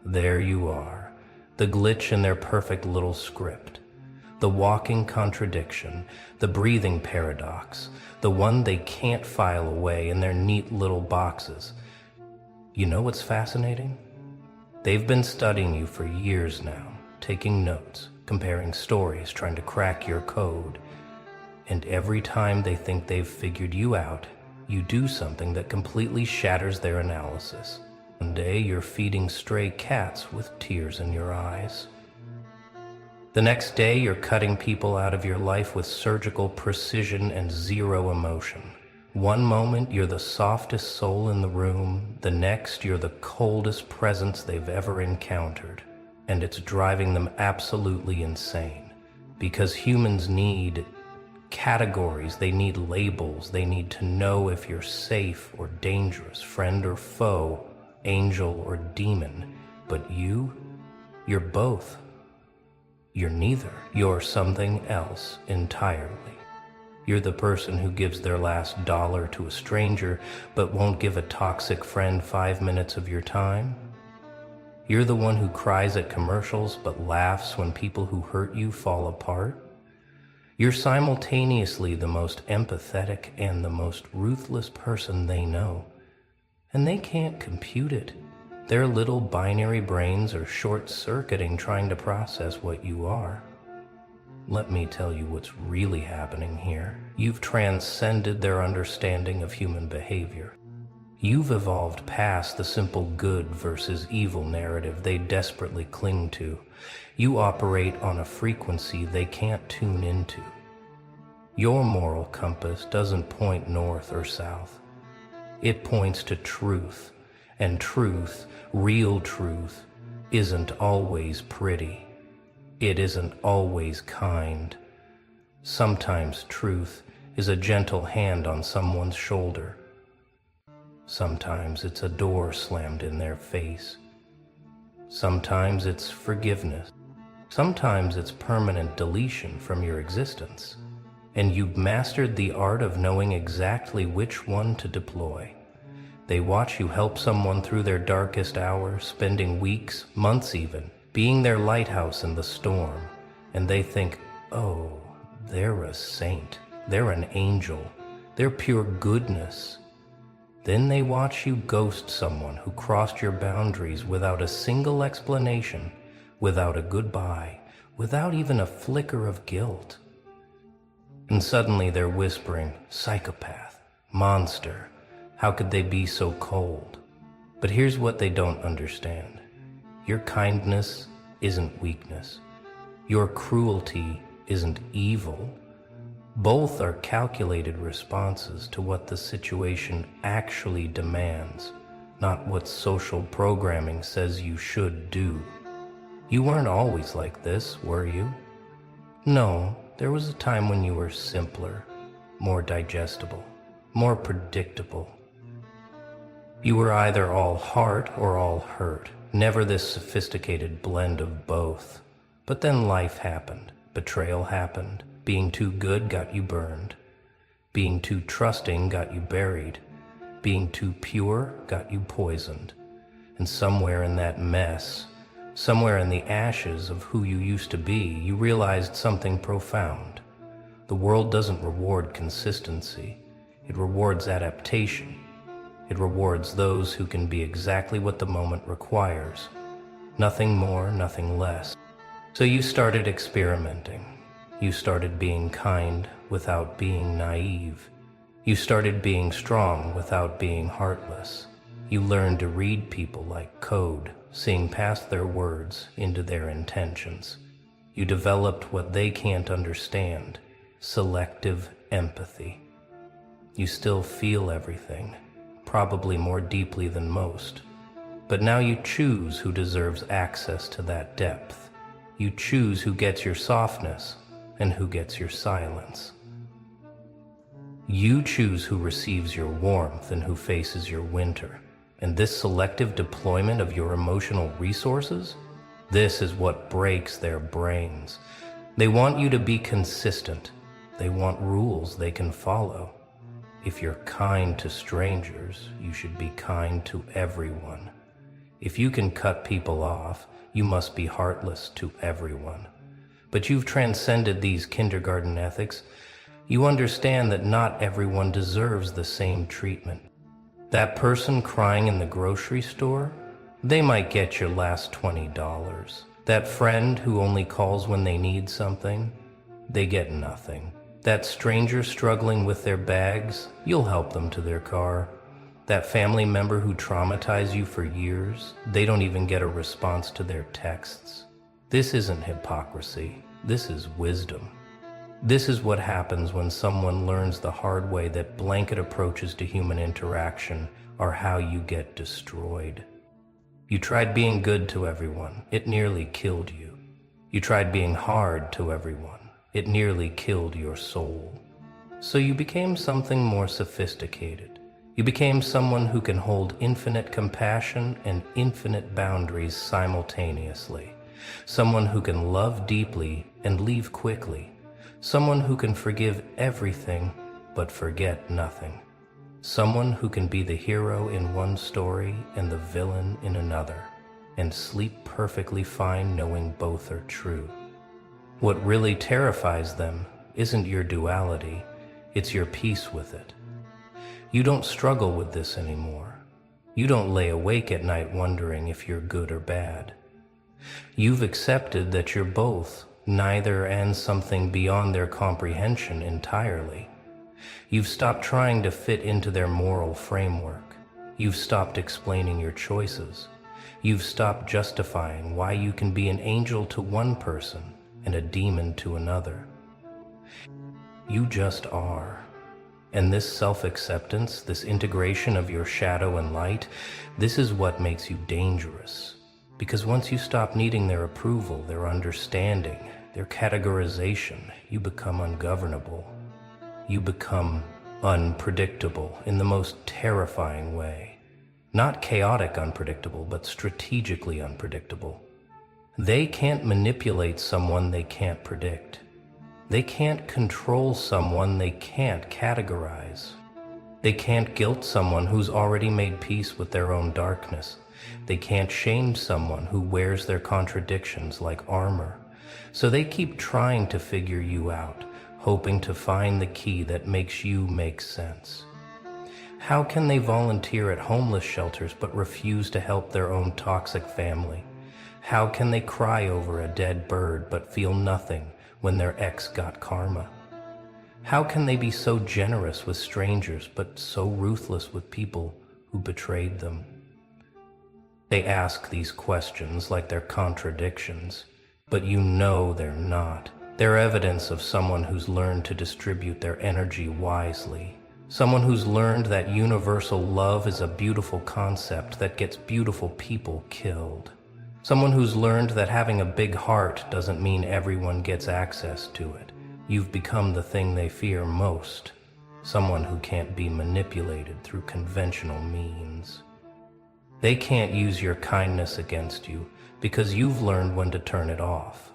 There you are, the glitch in their perfect little script, the walking contradiction, the breathing paradox, the one they can't file away in their neat little boxes. You know what's fascinating? They've been studying you for years now, taking notes, comparing stories, trying to crack your code. And every time they think they've figured you out, you do something that completely shatters their analysis. One day you're feeding stray cats with tears in your eyes. The next day you're cutting people out of your life with surgical precision and zero emotion. One moment you're the softest soul in the room, the next you're the coldest presence they've ever encountered. And it's driving them absolutely insane. Because humans need categories, they need labels, they need to know if you're safe or dangerous, friend or foe, angel or demon. But you're both. You're neither. You're something else entirely. You're the person who gives their last dollar to a stranger but won't give a toxic friend 5 minutes of your time. You're the one who cries at commercials but laughs when people who hurt you fall apart. You're simultaneously the most empathetic and the most ruthless person they know. And they can't compute it. Their little binary brains are short-circuiting trying to process what you are. Let me tell you what's really happening here. You've transcended their understanding of human behavior. You've evolved past the simple good versus evil narrative they desperately cling to. You operate on a frequency they can't tune into. Your moral compass doesn't point north or south. It points to truth, and truth, real truth, isn't always pretty. It isn't always kind. Sometimes truth is a gentle hand on someone's shoulder. Sometimes it's a door slammed in their face. Sometimes it's forgiveness. Sometimes it's permanent deletion from your existence. And you've mastered the art of knowing exactly which one to deploy. They watch you help someone through their darkest hours, spending weeks, months even, being their lighthouse in the storm. And they think, oh, they're a saint. They're an angel. They're pure goodness. Then they watch you ghost someone who crossed your boundaries without a single explanation, without a goodbye, without even a flicker of guilt. And suddenly they're whispering, psychopath, monster, how could they be so cold? But here's what they don't understand. Your kindness isn't weakness. Your cruelty isn't evil. Both are calculated responses to what the situation actually demands, not what social programming says you should do. You weren't always like this, were you? No, there was a time when you were simpler, more digestible, more predictable. You were either all heart or all hurt, never this sophisticated blend of both. But then life happened, betrayal happened, being too good got you burned, being too trusting got you buried, being too pure got you poisoned. And somewhere in that mess, somewhere in the ashes of who you used to be, you realized something profound. The world doesn't reward consistency. It rewards adaptation. It rewards those who can be exactly what the moment requires. Nothing more, nothing less. So you started experimenting. You started being kind without being naive. You started being strong without being heartless. You learned to read people like code, seeing past their words into their intentions. You developed what they can't understand, selective empathy. You still feel everything, probably more deeply than most. But now you choose who deserves access to that depth. You choose who gets your softness and who gets your silence. You choose who receives your warmth and who faces your winter. And this selective deployment of your emotional resources, this is what breaks their brains. They want you to be consistent. They want rules they can follow. If you're kind to strangers, you should be kind to everyone. If you can cut people off, you must be heartless to everyone. But you've transcended these kindergarten ethics. You understand that not everyone deserves the same treatment. That person crying in the grocery store, they might get your last $20. That friend who only calls when they need something, they get nothing. That stranger struggling with their bags, you'll help them to their car. That family member who traumatized you for years, they don't even get a response to their texts. This isn't hypocrisy. This is wisdom. This is what happens when someone learns the hard way that blanket approaches to human interaction are how you get destroyed. You tried being good to everyone. It nearly killed you. You tried being hard to everyone. It nearly killed your soul. So you became something more sophisticated. You became someone who can hold infinite compassion and infinite boundaries simultaneously. Someone who can love deeply and leave quickly. Someone who can forgive everything but forget nothing. Someone who can be the hero in one story and the villain in another, and sleep perfectly fine knowing both are true. What really terrifies them isn't your duality, it's your peace with it. You don't struggle with this anymore. You don't lay awake at night wondering if you're good or bad. You've accepted that you're both, neither, and something beyond their comprehension entirely. You've stopped trying to fit into their moral framework. You've stopped explaining your choices. You've stopped justifying why you can be an angel to one person and a demon to another. You just are. And this self-acceptance, this integration of your shadow and light, this is what makes you dangerous. Because once you stop needing their approval, their understanding, their categorization, you become ungovernable. You become unpredictable in the most terrifying way. Not chaotic unpredictable, but strategically unpredictable. They can't manipulate someone they can't predict. They can't control someone they can't categorize. They can't guilt someone who's already made peace with their own darkness. They can't shame someone who wears their contradictions like armor. So they keep trying to figure you out, hoping to find the key that makes you make sense. How can they volunteer at homeless shelters but refuse to help their own toxic family? How can they cry over a dead bird but feel nothing when their ex got karma? How can they be so generous with strangers but so ruthless with people who betrayed them? They ask these questions like they're contradictions, but you know they're not. They're evidence of someone who's learned to distribute their energy wisely. Someone who's learned that universal love is a beautiful concept that gets beautiful people killed. Someone who's learned that having a big heart doesn't mean everyone gets access to it. You've become the thing they fear most. Someone who can't be manipulated through conventional means. They can't use your kindness against you because you've learned when to turn it off.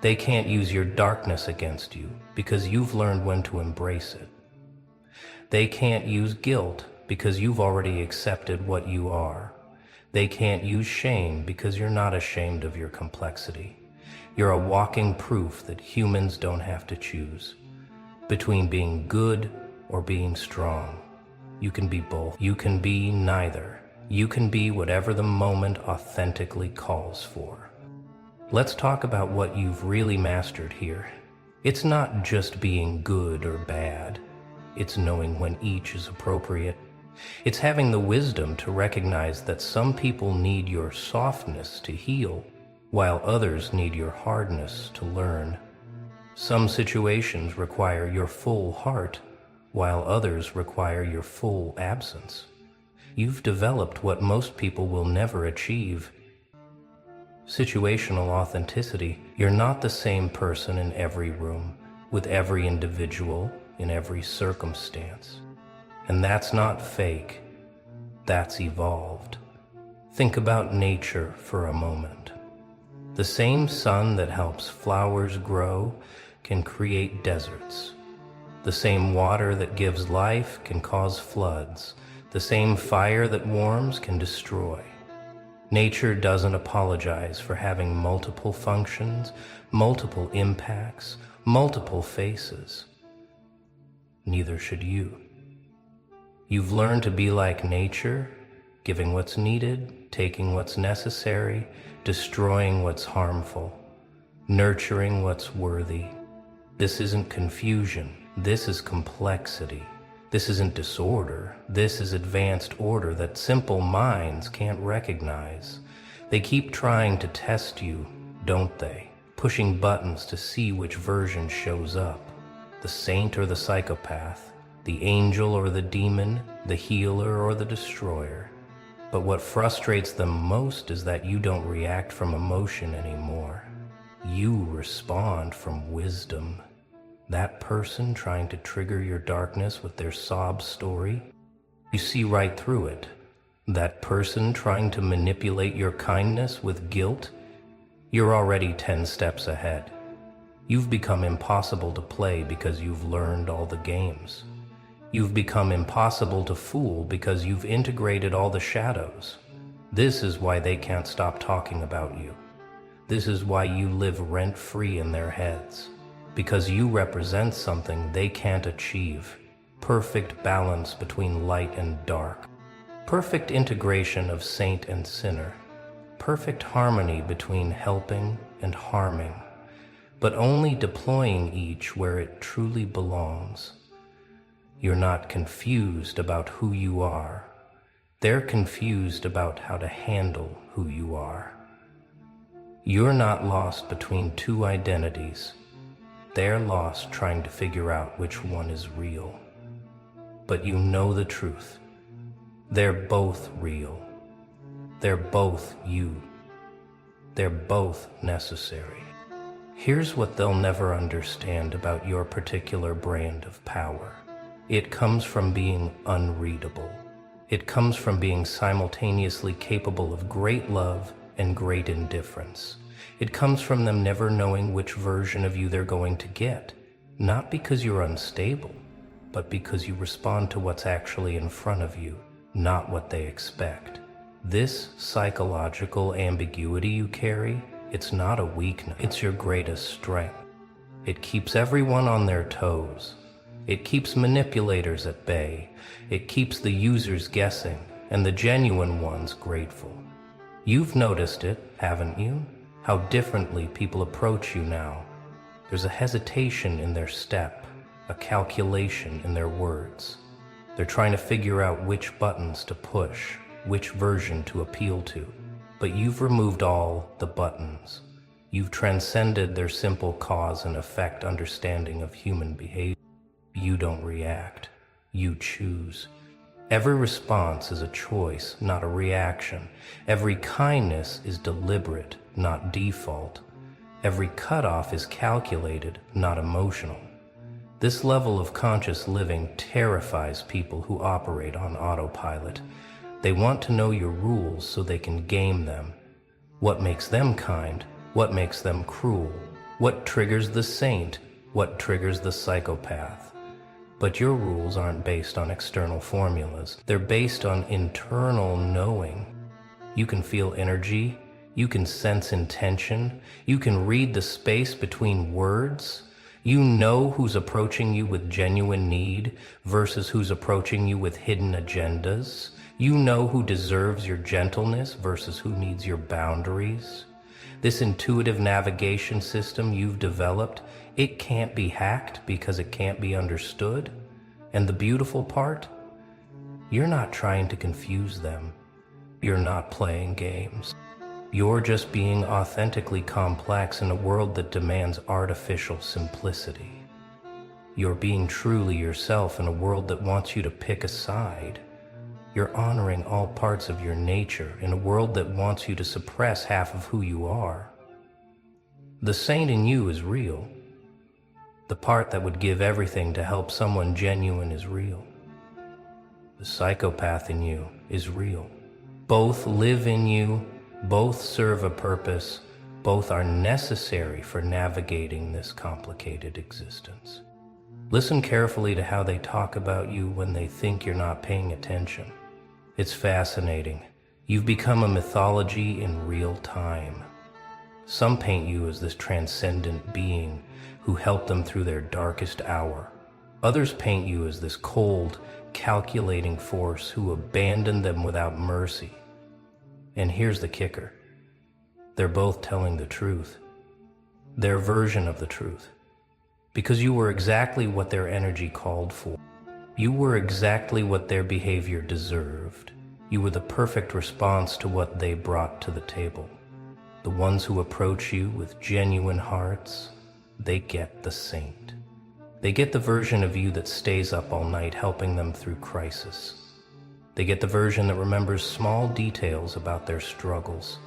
They can't use your darkness against you because you've learned when to embrace it. They can't use guilt because you've already accepted what you are. They can't use shame because you're not ashamed of your complexity. You're a walking proof that humans don't have to choose between being good or being strong. You can be both. You can be neither. You can be whatever the moment authentically calls for. Let's talk about what you've really mastered here. It's not just being good or bad. It's knowing when each is appropriate. It's having the wisdom to recognize that some people need your softness to heal, while others need your hardness to learn. Some situations require your full heart, while others require your full absence. You've developed what most people will never achieve. Situational authenticity. You're not the same person in every room, with every individual, in every circumstance. And that's not fake. That's evolved. Think about nature for a moment. The same sun that helps flowers grow can create deserts. The same water that gives life can cause floods. The same fire that warms can destroy. Nature doesn't apologize for having multiple functions, multiple impacts, multiple faces. Neither should you. You've learned to be like nature, giving what's needed, taking what's necessary, destroying what's harmful, nurturing what's worthy. This isn't confusion, this is complexity. This isn't disorder, this is advanced order that simple minds can't recognize. They keep trying to test you, don't they? Pushing buttons to see which version shows up. The saint or the psychopath, the angel or the demon, the healer or the destroyer. But what frustrates them most is that you don't react from emotion anymore. You respond from wisdom. That person trying to trigger your darkness with their sob story, you see right through it. That person trying to manipulate your kindness with guilt, you're already 10 steps ahead. You've become impossible to play because you've learned all the games. You've become impossible to fool because you've integrated all the shadows. This is why they can't stop talking about you. This is why you live rent-free in their heads. Because you represent something they can't achieve. Perfect balance between light and dark. Perfect integration of saint and sinner. Perfect harmony between helping and harming. But only deploying each where it truly belongs. You're not confused about who you are. They're confused about how to handle who you are. You're not lost between two identities. They're lost trying to figure out which one is real. But you know the truth. They're both real. They're both you. They're both necessary. Here's what they'll never understand about your particular brand of power. It comes from being unreadable. It comes from being simultaneously capable of great love and great indifference. It comes from them never knowing which version of you they're going to get, not because you're unstable, but because you respond to what's actually in front of you, not what they expect. This psychological ambiguity you carry, it's not a weakness, it's your greatest strength. It keeps everyone on their toes. It keeps manipulators at bay. It keeps the users guessing and the genuine ones grateful. You've noticed it, haven't you? How differently people approach you now. There's a hesitation in their step, a calculation in their words. They're trying to figure out which buttons to push, which version to appeal to. But you've removed all the buttons. You've transcended their simple cause and effect understanding of human behavior. You don't react. You choose. Every response is a choice, not a reaction. Every kindness is deliberate, not default. Every cutoff is calculated, not emotional. This level of conscious living terrifies people who operate on autopilot. They want to know your rules so they can game them. What makes them kind? What makes them cruel? What triggers the saint? What triggers the psychopath? But your rules aren't based on external formulas. They're based on internal knowing. You can feel energy. You can sense intention. You can read the space between words. You know who's approaching you with genuine need versus who's approaching you with hidden agendas. You know who deserves your gentleness versus who needs your boundaries. This intuitive navigation system you've developed, it can't be hacked because it can't be understood. And the beautiful part? You're not trying to confuse them. You're not playing games. You're just being authentically complex in a world that demands artificial simplicity. You're being truly yourself in a world that wants you to pick a side. You're honoring all parts of your nature in a world that wants you to suppress half of who you are. The saint in you is real. The part that would give everything to help someone genuine is real. The psychopath in you is real. Both live in you, both serve a purpose, both are necessary for navigating this complicated existence. Listen carefully to how they talk about you when they think you're not paying attention. It's fascinating. You've become a mythology in real time. Some paint you as this transcendent being who helped them through their darkest hour. Others paint you as this cold, calculating force who abandoned them without mercy. And here's the kicker. They're both telling the truth. Their version of the truth. Because you were exactly what their energy called for. You were exactly what their behavior deserved. You were the perfect response to what they brought to the table. The ones who approach you with genuine hearts, they get the saint. They get the version of you that stays up all night helping them through crisis. They get the version that remembers small details about their struggles.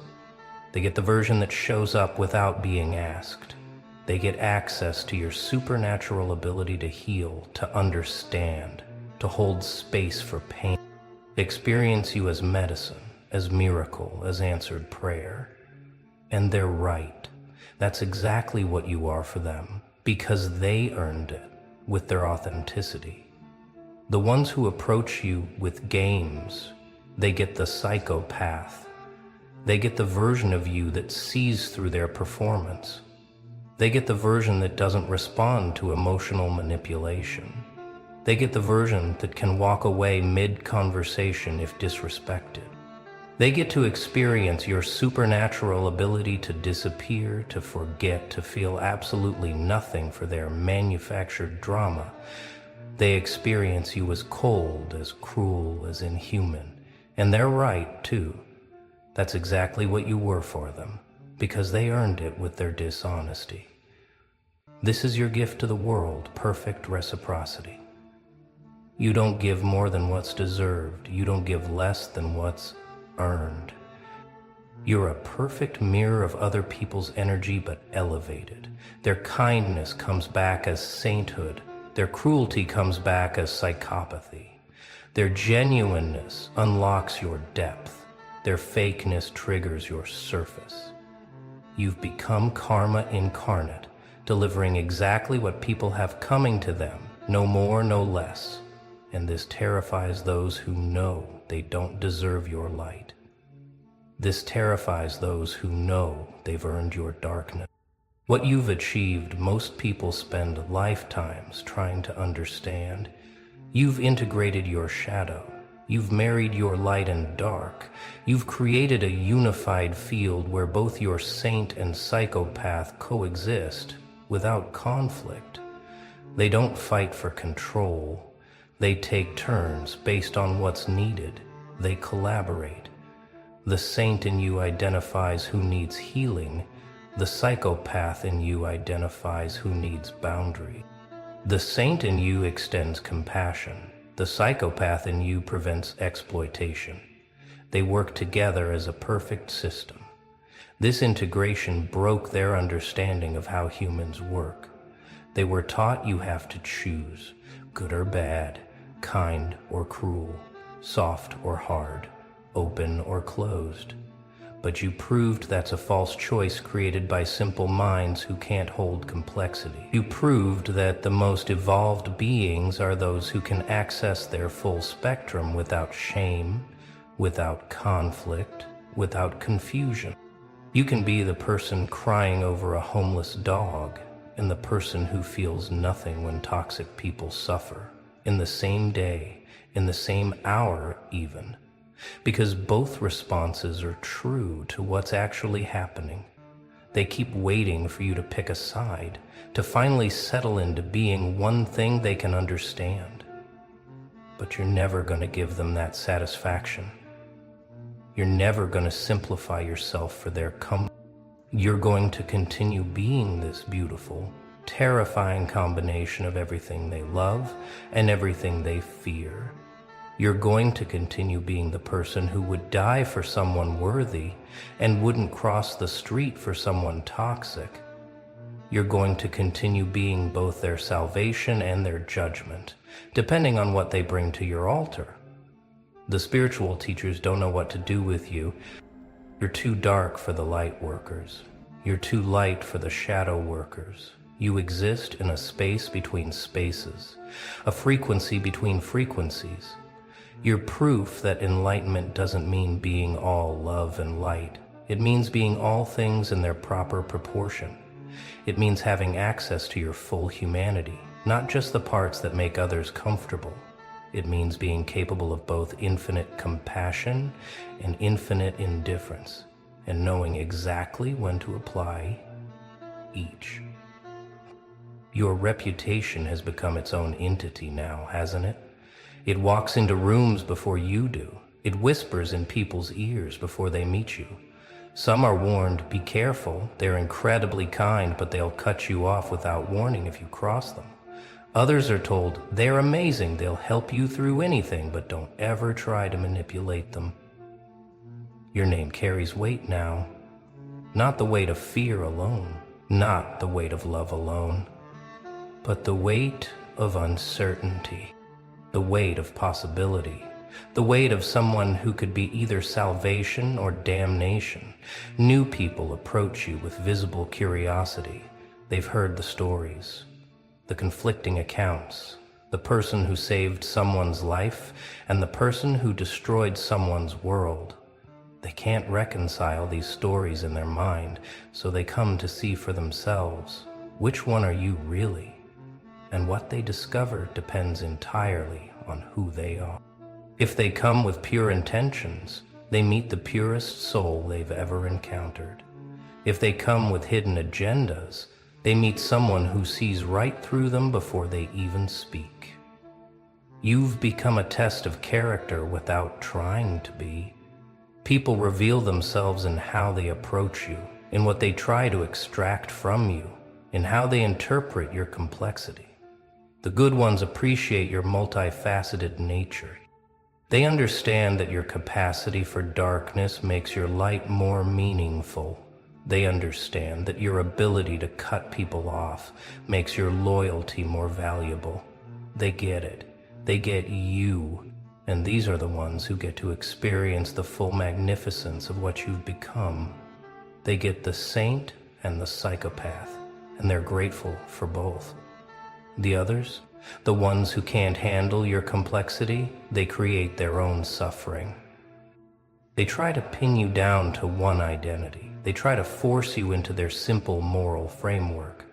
They get the version that shows up without being asked. They get access to your supernatural ability to heal, to understand, to hold space for pain. They experience you as medicine, as miracle, as answered prayer. And they're right. That's exactly what you are for them, because they earned it with their authenticity. The ones who approach you with games, they get the psychopath. They get the version of you that sees through their performance. They get the version that doesn't respond to emotional manipulation. They get the version that can walk away mid-conversation if disrespected. They get to experience your supernatural ability to disappear, to forget, to feel absolutely nothing for their manufactured drama. They experience you as cold, as cruel, as inhuman. And they're right, too. That's exactly what you were for them, because they earned it with their dishonesty. This is your gift to the world, perfect reciprocity. You don't give more than what's deserved. You don't give less than what's earned. You're a perfect mirror of other people's energy, but elevated. Their kindness comes back as sainthood. Their cruelty comes back as psychopathy. Their genuineness unlocks your depth. Their fakeness triggers your surface. You've become karma incarnate, delivering exactly what people have coming to them, no more, no less. And this terrifies those who know they don't deserve your light. This terrifies those who know they've earned your darkness. What you've achieved, most people spend lifetimes trying to understand. You've integrated your shadow. You've married your light and dark. You've created a unified field where both your saint and psychopath coexist without conflict. They don't fight for control. They take turns based on what's needed. They collaborate. The saint in you identifies who needs healing. The psychopath in you identifies who needs boundary. The saint in you extends compassion. The psychopath in you prevents exploitation. They work together as a perfect system. This integration broke their understanding of how humans work. They were taught you have to choose, good or bad, kind or cruel, soft or hard, open or closed. But you proved that's a false choice created by simple minds who can't hold complexity. You proved that the most evolved beings are those who can access their full spectrum without shame, without conflict, without confusion. You can be the person crying over a homeless dog and the person who feels nothing when toxic people suffer, in the same day, in the same hour even, because both responses are true to what's actually happening. They keep waiting for you to pick a side, to finally settle into being one thing they can understand. But you're never going to give them that satisfaction. You're never going to simplify yourself for their comfort. You're going to continue being this beautiful, terrifying combination of everything they love and everything they fear. You're going to continue being the person who would die for someone worthy and wouldn't cross the street for someone toxic. You're going to continue being both their salvation and their judgment, depending on what they bring to your altar. The spiritual teachers don't know what to do with you. You're too dark for the light workers. You're too light for the shadow workers. You exist in a space between spaces, a frequency between frequencies. You're proof that enlightenment doesn't mean being all love and light. It means being all things in their proper proportion. It means having access to your full humanity, not just the parts that make others comfortable. It means being capable of both infinite compassion and infinite indifference, and knowing exactly when to apply each. Your reputation has become its own entity now, hasn't it? It walks into rooms before you do. It whispers in people's ears before they meet you. Some are warned, be careful, they're incredibly kind, but they'll cut you off without warning if you cross them. Others are told, they're amazing, they'll help you through anything, but don't ever try to manipulate them. Your name carries weight now. Not the weight of fear alone, not the weight of love alone, but the weight of uncertainty, the weight of possibility, the weight of someone who could be either salvation or damnation. New people approach you with visible curiosity. They've heard the stories, the conflicting accounts, the person who saved someone's life and the person who destroyed someone's world. They can't reconcile these stories in their mind, so they come to see for themselves. Which one are you really? And what they discover depends entirely on who they are. If they come with pure intentions, they meet the purest soul they've ever encountered. If they come with hidden agendas, they meet someone who sees right through them before they even speak. You've become a test of character without trying to be. People reveal themselves in how they approach you, in what they try to extract from you, in how they interpret your complexity. The good ones appreciate your multifaceted nature. They understand that your capacity for darkness makes your light more meaningful. They understand that your ability to cut people off makes your loyalty more valuable. They get it. They get you. And these are the ones who get to experience the full magnificence of what you've become. They get the saint and the psychopath, and they're grateful for both. The others, the ones who can't handle your complexity, they create their own suffering. They try to pin you down to one identity. They try to force you into their simple moral framework.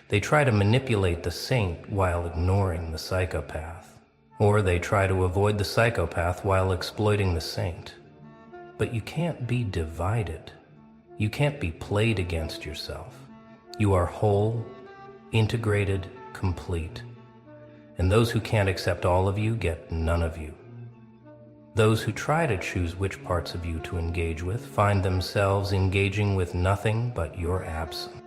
They try to manipulate the saint while ignoring the psychopath. Or they try to avoid the psychopath while exploiting the saint. But you can't be divided. You can't be played against yourself. You are whole, integrated, complete. And those who can't accept all of you get none of you. Those who try to choose which parts of you to engage with find themselves engaging with nothing but your absence.